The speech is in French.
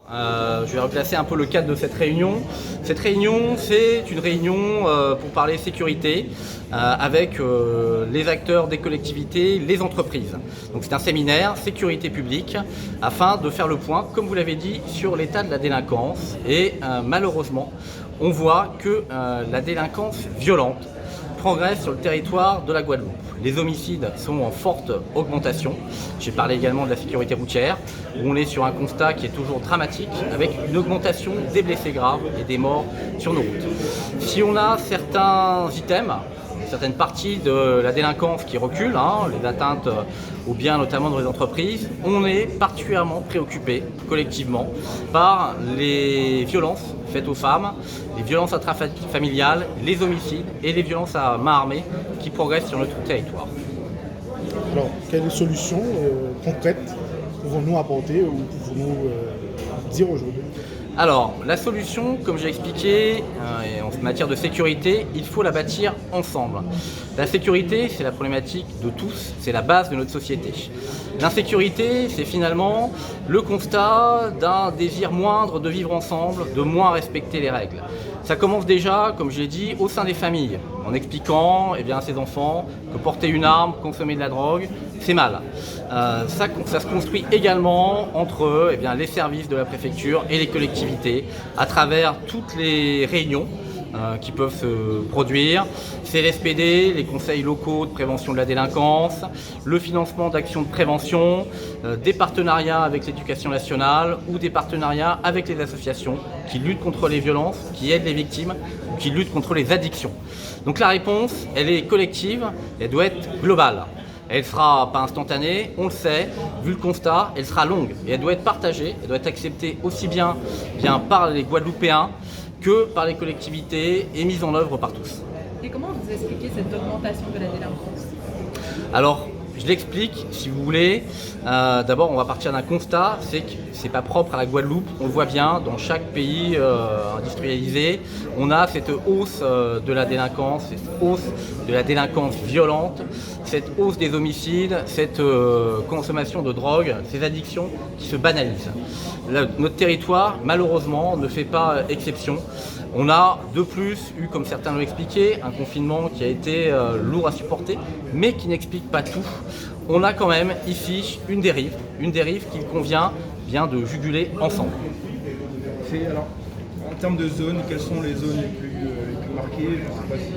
Je vais replacer un peu le cadre de cette réunion. Cette réunion, c'est une réunion pour parler sécurité avec les acteurs des collectivités, les entreprises. Donc c'est un séminaire sécurité publique afin de faire le point, comme vous l'avez dit, sur l'état de la délinquance. Et malheureusement, on voit que la délinquance violente progresse sur le territoire de la Guadeloupe. Les homicides sont en forte augmentation. J'ai parlé également de la sécurité routière, où on est sur un constat qui est toujours dramatique, avec une augmentation des blessés graves et des morts sur nos routes. Si on a certains items, certaines parties de la délinquance qui reculent, les atteintes aux biens notamment dans les entreprises, on est particulièrement préoccupé collectivement par les violences faites aux femmes, les violences intrafamiliales, les homicides et les violences à main armée qui progressent sur notre territoire. Alors, quelles solutions concrètes pouvons-nous apporter ou pouvons-nous dire aujourd'hui? Alors, la solution, comme j'ai expliqué, en matière de sécurité, il faut la bâtir ensemble. La sécurité, c'est la problématique de tous, c'est la base de notre société. L'insécurité, c'est finalement le constat d'un désir moindre de vivre ensemble, de moins respecter les règles. Ça commence déjà, comme je l'ai dit, au sein des familles, en expliquant à ses enfants que porter une arme, consommer de la drogue, c'est mal. Ça se construit également entre les services de la préfecture et les collectivités à travers toutes les réunions qui peuvent se produire. C'est l'SPD, les conseils locaux de prévention de la délinquance, le financement d'actions de prévention, des partenariats avec l'éducation nationale ou des partenariats avec les associations qui luttent contre les violences, qui aident les victimes ou qui luttent contre les addictions. Donc la réponse, elle est collective, elle doit être globale. Elle ne sera pas instantanée, on le sait, vu le constat, elle sera longue et elle doit être partagée, elle doit être acceptée aussi bien par les Guadeloupéens que par les collectivités et mise en œuvre par tous. Et comment vous expliquez cette augmentation de la délinquance? Alors, je l'explique, si vous voulez. D'abord, on va partir d'un constat, c'est que c'est pas propre à la Guadeloupe. On le voit bien, dans chaque pays industrialisé, on a cette hausse de la délinquance, cette hausse de la délinquance violente, cette hausse des homicides, cette consommation de drogue, ces addictions qui se banalisent. Notre territoire, malheureusement, ne fait pas exception. On a de plus eu, comme certains l'ont expliqué, un confinement qui a été lourd à supporter, mais qui n'explique pas tout. On a quand même ici une dérive qu'il convient bien de juguler ensemble. Alors, en termes de zones, quelles sont les zones les plus marquées? Je sais pas si...